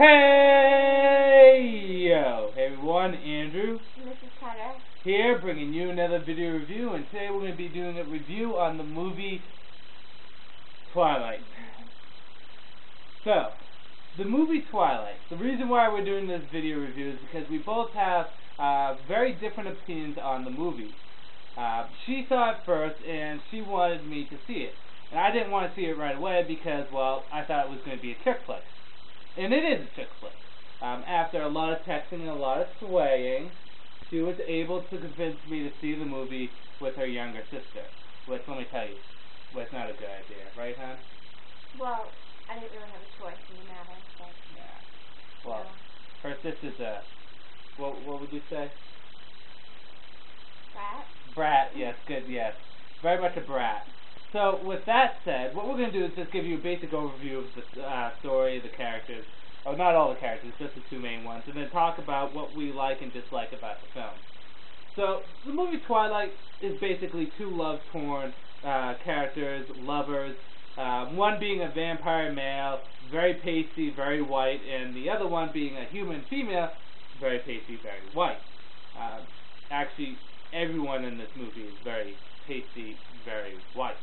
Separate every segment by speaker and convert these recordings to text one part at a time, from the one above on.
Speaker 1: Hey yo! Hey everyone, Andrew
Speaker 2: And this is Carter.
Speaker 1: here bringing you another video review, and today we're going to be doing a review on the movie Twilight. So, the movie Twilight, the reason why we're doing this video review is because we both have very different opinions on the movie. She saw it first and she wanted me to see it. And I didn't want to see it right away because, well, I thought it was going to be a chick flick. And it is a chick flick. After a lot of texting and a lot of swaying, she was able to convince me to see the movie with her younger sister. Which, let me tell you, was not a good idea, right, hon?
Speaker 2: Well, I didn't really have a choice in the matter, but...
Speaker 1: Yeah. Well, her sister's a... What would you say?
Speaker 2: Brat?
Speaker 1: Brat, yes, good, yes. Very much a brat. So, with that said, what we're going to do is just give you a basic overview of the story, the characters. Oh, not all the characters, just the two main ones. And then talk about what we like and dislike about the film. So, the movie Twilight is basically two love-torn characters, lovers. One being a vampire male, very pasty, very white, and the other one being a human female, very pasty, very white. Actually, everyone in this movie is very pasty, very white.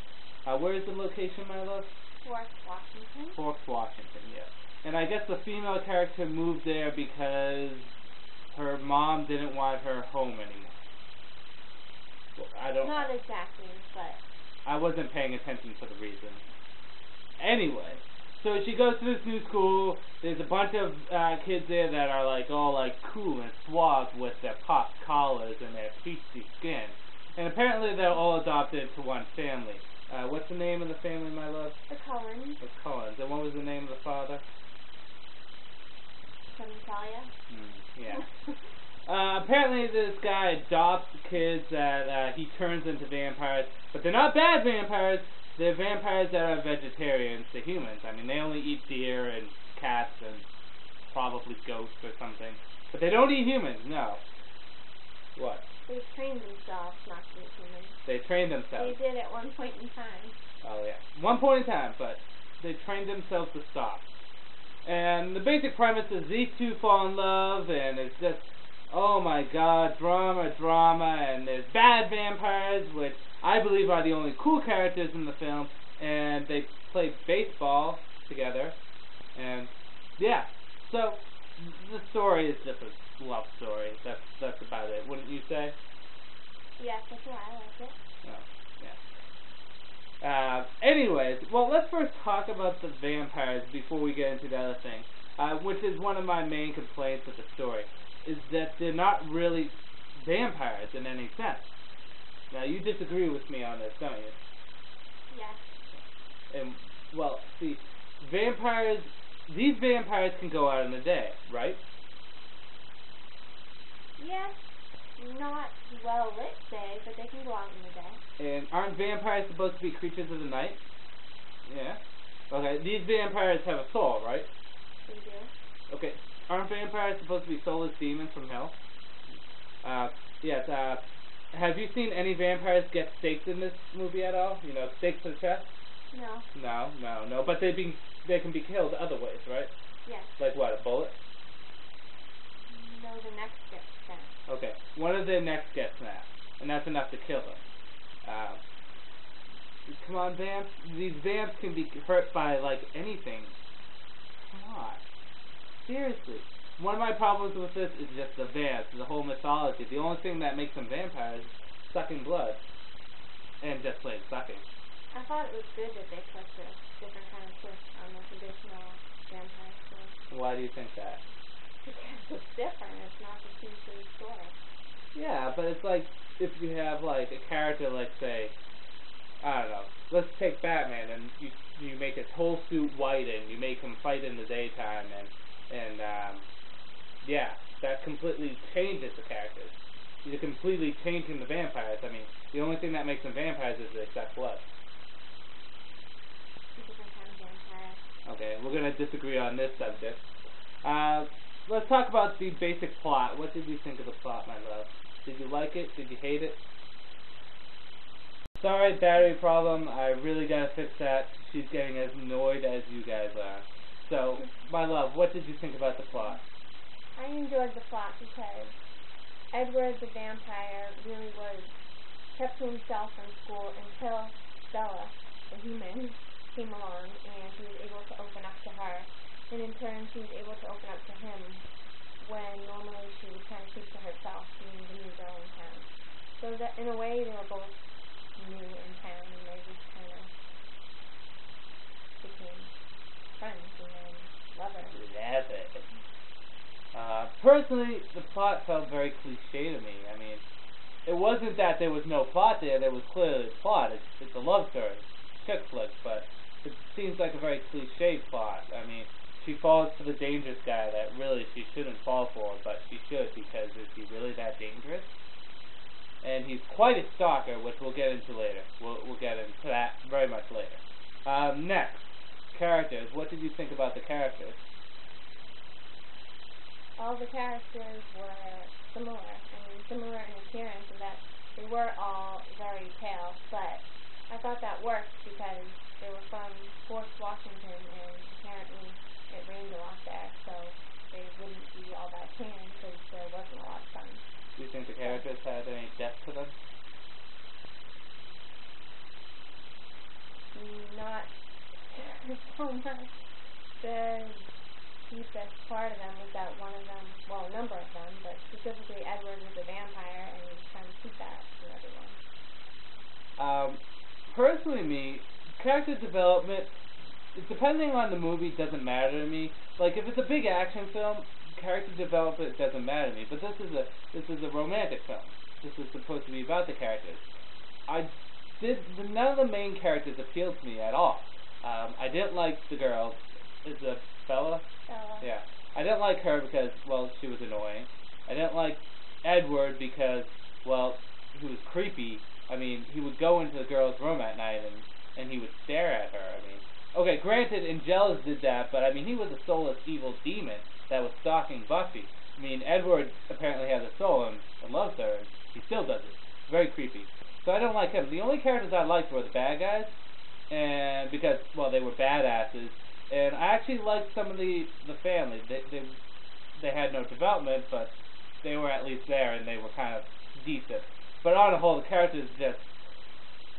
Speaker 1: Where is the location, my love?
Speaker 2: Forks, Washington.
Speaker 1: Forks, Washington, yes. And I guess the female character moved there because her mom didn't want her home anymore. Well, I don't...
Speaker 2: Not exactly, but...
Speaker 1: I wasn't paying attention to the reason. Anyway, so she goes to this new school. There's a bunch of kids there that are all cool and suave with their pop collars and their peachy skin. And apparently they're all adopted into one family. What's the name of the family, my love?
Speaker 2: The Cullens.
Speaker 1: The Cullens. And what was the name of the father?
Speaker 2: Couldn't tell ya.
Speaker 1: Yeah. Apparently this guy adopts kids that he turns into vampires. But they're not bad vampires. They're vampires that are vegetarians to humans. I mean, they only eat deer and cats and probably ghosts or something. But they don't eat humans, no. What?
Speaker 2: They trained themselves not to eat humans.
Speaker 1: They trained themselves.
Speaker 2: They did at one point in time.
Speaker 1: Oh, yeah. One point in time, but they trained themselves to stop. And the basic premise is these two fall in love, and it's just, oh my god, drama, and there's bad vampires, which I believe are the only cool characters in the film, and they play baseball together, and yeah. So, the story is just a love story. That's about it, wouldn't you say?
Speaker 2: Yes, that's why I like it.
Speaker 1: Oh, yeah. Anyways, well, let's first talk about the vampires before we get into the other thing, which is one of my main complaints with the story, is that they're not really vampires in any sense. Now, you disagree with me on this, don't you?
Speaker 2: Yes.
Speaker 1: And, well, see, these vampires can go out in the day, right?
Speaker 2: Yes. Not well-lit day, but they can go out in the day.
Speaker 1: And aren't vampires supposed to be creatures of the night? Yeah. Okay, these vampires have a soul, right?
Speaker 2: They do.
Speaker 1: Okay, aren't vampires supposed to be soulless demons from hell? Yes, have you seen any vampires get staked in this movie at all? You know, stakes to the chest?
Speaker 2: No.
Speaker 1: No. But they can be killed other ways, right?
Speaker 2: Yes.
Speaker 1: Like what, a bullet?
Speaker 2: No, the next gets snapped.
Speaker 1: Okay, one of their necks gets snapped, and that's enough to kill them. Come on, vamps. These vamps can be hurt by, anything. Come on. Seriously. One of my problems with this is just the vamps, the whole mythology. The only thing that makes them vampires is sucking blood. And just plain sucking.
Speaker 2: I thought it was good that they put this different kind of twist on the traditional vampire story.
Speaker 1: Why do you think that?
Speaker 2: Because it's different. It's not the true story.
Speaker 1: Yeah, but it's like if you have a character say, I don't know, let's take Batman and you make his whole suit white and you make him fight in the daytime and yeah, that completely changes the characters. You're completely changing the vampires. I mean, the only thing that makes them vampires is they suck blood.
Speaker 2: A different kind of vampire.
Speaker 1: Okay, we're going to disagree on this subject. Let's talk about the basic plot. What did you think of the plot, my love? Did you like it? Did you hate it? Sorry, battery problem. I really got to fix that. She's getting as annoyed as you guys are. So, my love, what did you think about the plot?
Speaker 2: I enjoyed the plot because Edward the vampire really was kept to himself in school until Stella, the human, came along and he was able to open up to her. And in turn, she was able to open up to him when normally she would kind of keep to herself, being the new girl in town. So that in a way, they were both new in town and they just kind of became friends and then lovers.
Speaker 1: Love it. Personally, the plot felt very cliche to me. I mean, it wasn't that there was no plot there. There was clearly a plot. It's a love story, chick flick, but it seems like a very cliche plot. I mean, she falls for the dangerous guy that really she shouldn't fall for, but she should because is he really that dangerous? And he's quite a stalker, which we'll get into later. We'll get into that very much later. Next, characters. What did you think about the characters?
Speaker 2: All the characters were similar. I mean, similar in appearance in that they were all very pale, but I thought that worked because they were from Fort Washington and apparently it rained a lot there, so they wouldn't be all that tan because there wasn't a lot of sun.
Speaker 1: Do you think the characters had any depth to them?
Speaker 2: Not so much. The deepest part of them was that one of them, well, a number of them, but specifically Edward was a vampire and he was trying to keep that from everyone.
Speaker 1: Personally, character development, depending on the movie, doesn't matter to me. Like, if it's a big action film, character development doesn't matter to me. But this is a romantic film. This is supposed to be about the characters. None of the main characters appealed to me at all. I didn't like the girl. Is it Bella?
Speaker 2: Bella.
Speaker 1: Yeah. I didn't like her because, well, she was annoying. I didn't like Edward because, well, he was creepy. I mean, he would go into the girl's room at night and he would stare at her. I mean, okay, granted, Angelus did that, but I mean, he was a soulless evil demon that was stalking Buffy. I mean, Edward apparently has a soul and loves her, and he still does it. Very creepy. So I don't like him. The only characters I liked were the bad guys, and because, well, they were badasses. And I actually liked some of the family. They had no development, but they were at least there, and they were kind of decent. But on the whole, the characters just...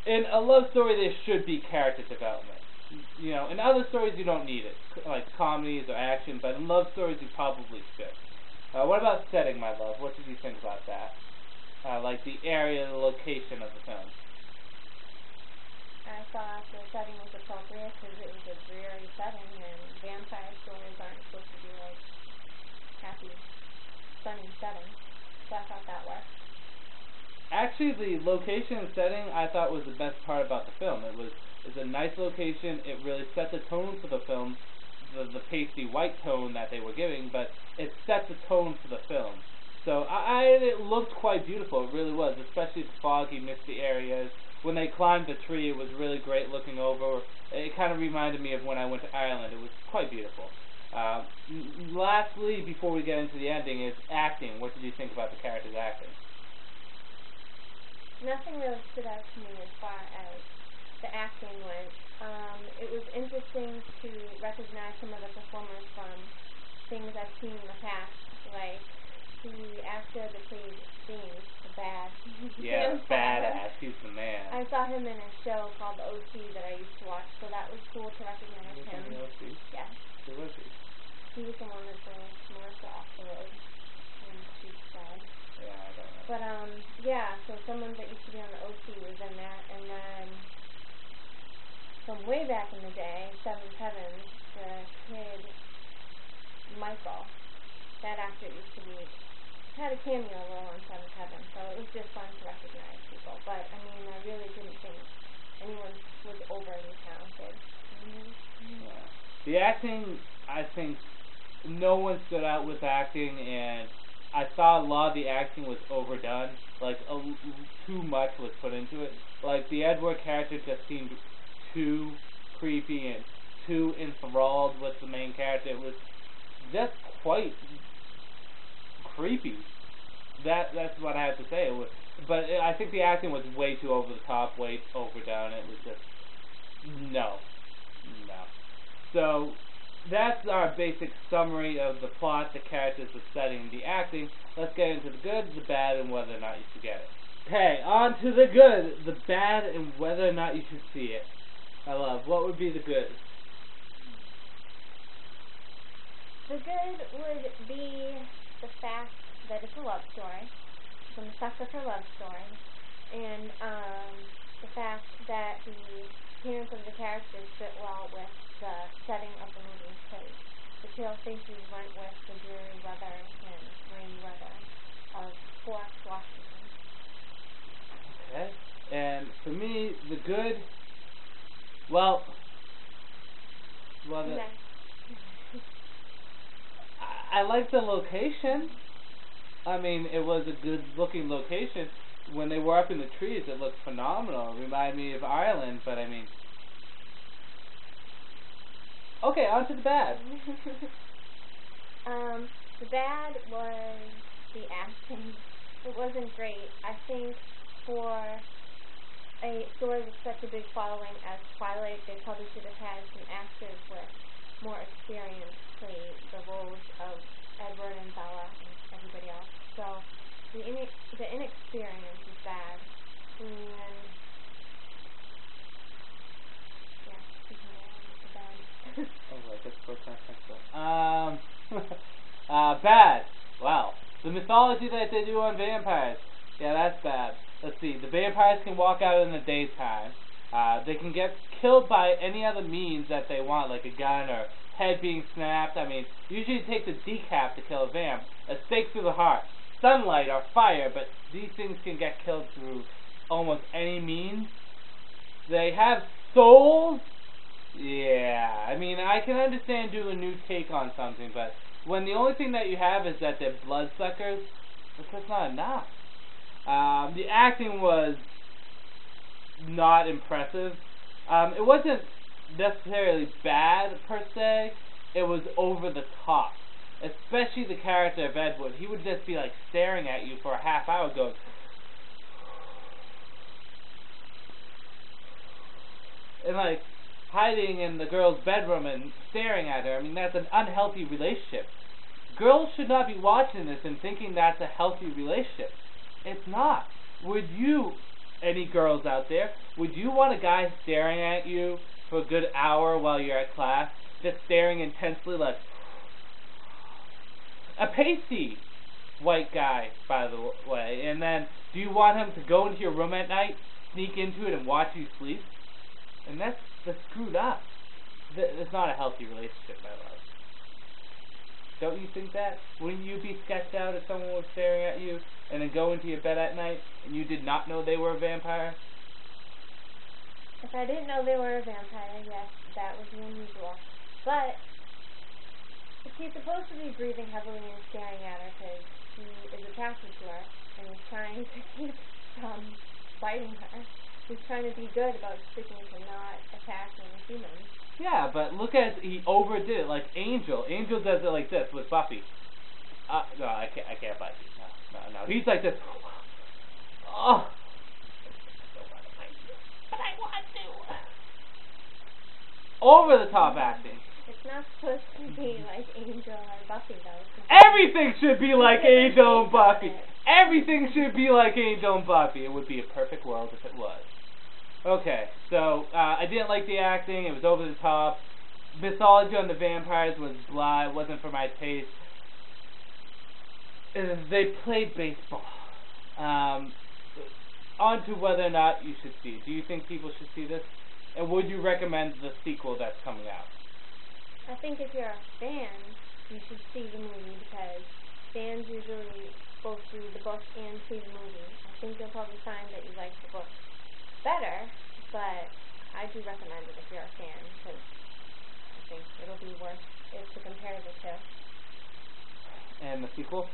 Speaker 1: In a love story, there should be character development. You know, in other stories, you don't need it, like comedies or action, but in love stories, you probably should. What about setting, my love? What did you think about that? Like the area, the location of the film.
Speaker 2: I thought the setting was appropriate because it was a dreary setting, and vampire stories aren't supposed to be like happy, sunny setting. So I thought that worked.
Speaker 1: Actually, the location and setting I thought was the best part about the film. It's a nice location. It really set the tone for the film, the pasty white tone that they were giving, but it set the tone for the film. So it looked quite beautiful. It really was, especially the foggy, misty areas. When they climbed the tree, it was really great looking over. It kind of reminded me of when I went to Ireland. It was quite beautiful. Lastly, before we get into the ending, is acting. What did you think about the characters' acting?
Speaker 2: Nothing really stood out to me as far as the acting went. It was interesting to recognize some of the performers from things I've seen in the past, like the actor that played James, the bad.
Speaker 1: Yeah, badass. He's the man.
Speaker 2: I saw him in a show called The OC that I used to watch, so that was cool to recognize him.
Speaker 1: The OC?
Speaker 2: Yes.
Speaker 1: Who was he?
Speaker 2: He was the one that drove Melissa off the road when she died.
Speaker 1: Yeah, I don't know.
Speaker 2: But yeah, so someone that used to be on the OC was in that, and then from way back in the day, Seventh Heaven, the kid Michael, that actor used to be had a cameo role on Seventh Heaven, so it was just fun to recognize people. But I mean, I really didn't think anyone was overly talented.
Speaker 1: Yeah. The acting, I think, no one stood out with acting, and I thought a lot of the acting was overdone. Like, too much was put into it. Like, the Edward character just seemed too creepy and too enthralled with the main character. It was just quite creepy. That's what I have to say. I think the acting was way too over the top, way overdone. It was just no. So that's our basic summary of the plot, the characters, the setting, the acting. Let's get into the good, the bad, and whether or not you should get it. Okay, on to the good, the bad, and whether or not you should see it. I love. What would be the good?
Speaker 2: The good would be the fact that it's a love story. I'm a sucker for love stories. And the fact that the appearance of the characters fit well with the setting of the movie. Because the Pale Faces went with the dreary weather and rainy weather of Forest, Washington.
Speaker 1: Okay. And for me, the good, well, I like the location. I mean, it was a good looking location. When they were up in the trees, it looked phenomenal. It reminded me of Ireland, but I mean... Okay, on to the bad.
Speaker 2: The bad was the acting. It wasn't great. I think for a story with such a big following as Twilight, they probably should have had some actors with more experience play the roles of Edward and Bella and everybody else. So the inexperience is bad. And yeah, you can go on with the bad.
Speaker 1: Oh, wait, that's so bad. Wow. The mythology that they do on vampires. Yeah, that's bad. Let's see. The vampires can walk out in the daytime. They can get killed by any other means that they want, like a gun or head being snapped. I mean, usually it takes a decap to kill a vamp, a stake through the heart, sunlight or fire, but these things can get killed through almost any means. They have souls. Yeah, I mean, I can understand doing a new take on something, but when the only thing that you have is that they're bloodsuckers, that's just not enough. The acting was not impressive. It wasn't necessarily bad per se. It was over the top. Especially the character of Edward. He would just be like staring at you for a half hour going, and like hiding in the girl's bedroom and staring at her. I mean, that's an unhealthy relationship. Girls should not be watching this and thinking that's a healthy relationship. It's not. Would you, any girls out there, would you want a guy staring at you for a good hour while you're at class? Just staring intensely like... A pasty white guy, by the way. And then, do you want him to go into your room at night, sneak into it, and watch you sleep? And that's screwed up. It's not a healthy relationship, my love. Don't you think that? Wouldn't you be sketched out if someone was staring at you and then go into your bed at night and you did not know they were a vampire?
Speaker 2: If I didn't know they were a vampire, yes, that would be unusual. But if he's supposed to be breathing heavily and staring at her because he is attracted to her and he's trying to keep from biting her, he's trying to be good about sticking to not attacking humans.
Speaker 1: Yeah, but look at, he overdid it, like Angel. Angel does it like this with Buffy. No, I can't bite you. No. He's like this. Oh. I don't want to bite you, but I want to. Over the top acting.
Speaker 2: It's not supposed to be like Angel or Buffy, though.
Speaker 1: Everything should be like Angel and Buffy. Everything should be like Angel and Buffy. It would be a perfect world if it was. Okay, so I didn't like the acting. It was over the top. Mythology on the vampires was blah. It wasn't for my taste. They played baseball. On to whether or not you should see it. Do you think people should see this? And would you recommend the sequel that's coming out?
Speaker 2: I think if you're a fan, you should see the movie because fans usually both read the book and see the movie. I think you'll probably find that you like the book better, but I do recommend it if you're a fan because I think it'll be worth it to compare the two.
Speaker 1: And the sequel?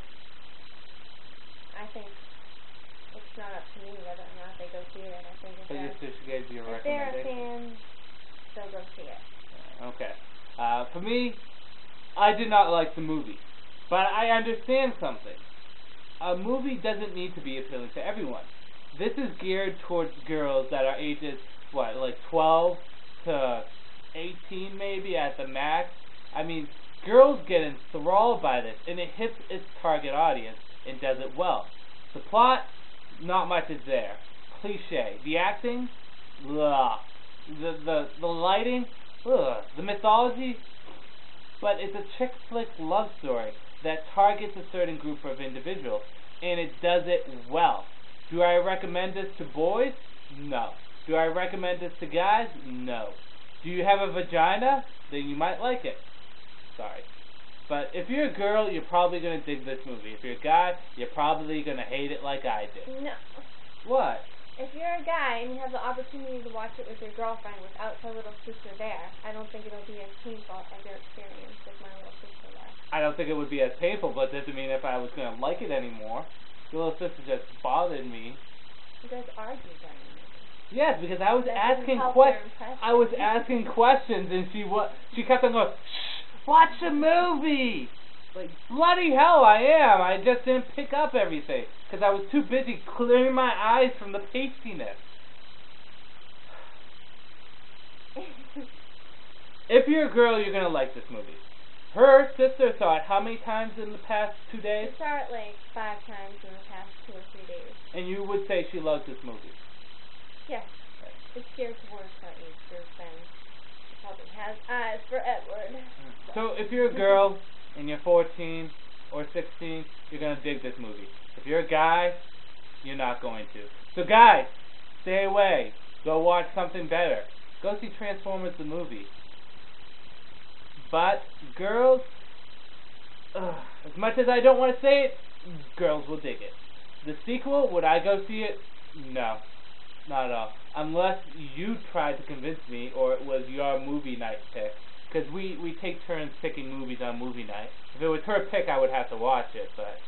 Speaker 2: I think it's not up to me whether or not they go see it. I think if they're a fan, they'll go see it.
Speaker 1: Okay. For me, I did not like the movie, but I understand something. A movie doesn't need to be appealing to everyone. This is geared towards girls that are ages, like 12 to 18 maybe at the max. I mean, girls get enthralled by this, and it hits its target audience and does it well. The plot, not much is there. Cliche. The acting, ugh. The lighting, ugh. The mythology, but it's a chick flick love story that targets a certain group of individuals, and it does it well. Do I recommend this to boys? No. Do I recommend this to guys? No. Do you have a vagina? Then you might like it. Sorry. But if you're a girl, you're probably going to dig this movie. If you're a guy, you're probably going to hate it like I did.
Speaker 2: No.
Speaker 1: What?
Speaker 2: If you're a guy and you have the opportunity to watch it with your girlfriend without her little sister there, I don't think it'll be as painful as your experience with my little sister there.
Speaker 1: I don't think it would be as painful, but it doesn't mean if I was going to like it anymore. Your little sister just bothered me.
Speaker 2: You guys argued during the movie.
Speaker 1: Yes, because I was
Speaker 2: That
Speaker 1: asking
Speaker 2: didn't help
Speaker 1: questions.
Speaker 2: your impression.
Speaker 1: I was asking questions, and she kept on going, "Shh, watch the movie." Like, bloody hell, I am. I just didn't pick up everything because I was too busy clearing my eyes from the pastiness. If you're a girl, you're gonna like this movie. Her sister saw it how many times in the past 2 days?
Speaker 2: We saw it like 5 times in the past 2 or 3 days.
Speaker 1: And you would say she loves this movie.
Speaker 2: Yes. It's geared towards her age group, and she probably has eyes for Edward.
Speaker 1: So if you're a girl and you're 14 or 16, you're going to dig this movie. If you're a guy, you're not going to. So guys, stay away. Go watch something better. Go see Transformers the movie. But girls, as much as I don't want to say it, girls will dig it. The sequel, would I go see it? No. Not at all. Unless you tried to convince me or it was your movie night pick. Because we take turns picking movies on movie night. If it was her pick, I would have to watch it. But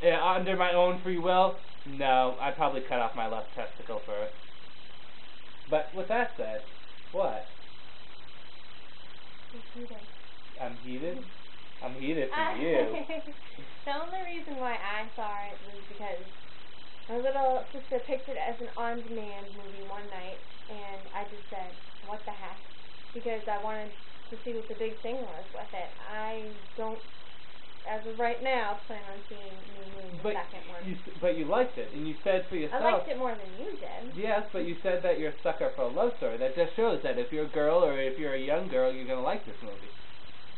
Speaker 1: under my own free will, no. I'd probably cut off my left testicle first. But with that said, what? I'm heated? I'm heated for you.
Speaker 2: The only reason why I saw it was because my little sister picked it as an on-demand movie one night, and I just said, what the heck? Because I wanted to see what the big thing was with it. I don't, as of right now, plan on seeing New Moon, the second one.
Speaker 1: But you liked it, and you said for yourself...
Speaker 2: I liked it more than you did.
Speaker 1: Yes, but you said that you're a sucker for a love story. That just shows that if you're a girl or if you're a young girl, you're going to like this movie.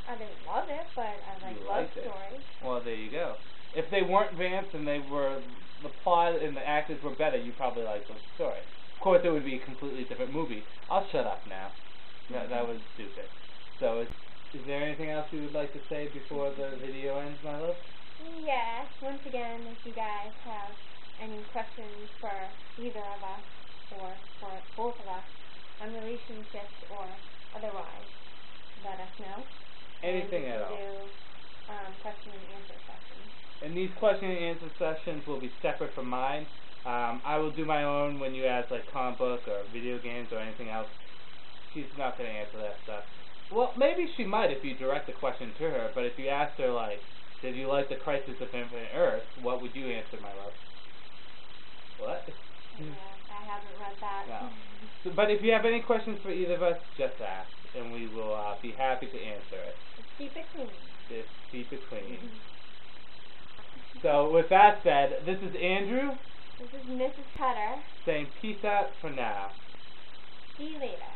Speaker 2: I didn't love it, but I like love stories.
Speaker 1: Well, there you go. If they weren't vamps and they were... the plot and the actors were better, you probably liked the story. Of course, it would be a completely different movie. I'll shut up now. That was stupid. So, is there anything else you would like to say before the video ends, my love?
Speaker 2: Yes. Once again, if you guys have any questions for either of us or for both of us on relationships or otherwise, let us know.
Speaker 1: Anything at all.
Speaker 2: And we can do question and answer sessions.
Speaker 1: And these question and answer sessions will be separate from mine. I will do my own when you ask like comic book or video games or anything else. She's not going to answer that stuff. Well, maybe she might if you direct the question to her, but if you asked her like, did you like the Crisis of Infinite Earth, what would you answer, my love? What?
Speaker 2: Yeah, I haven't read that.
Speaker 1: No. So, but if you have any questions for either of us, just ask, and we will be happy to answer it.
Speaker 2: Just keep it clean.
Speaker 1: Just keep it clean. So, with that said, this is Andrew.
Speaker 2: This is Mrs. Cutter.
Speaker 1: Saying peace out for now.
Speaker 2: See you later.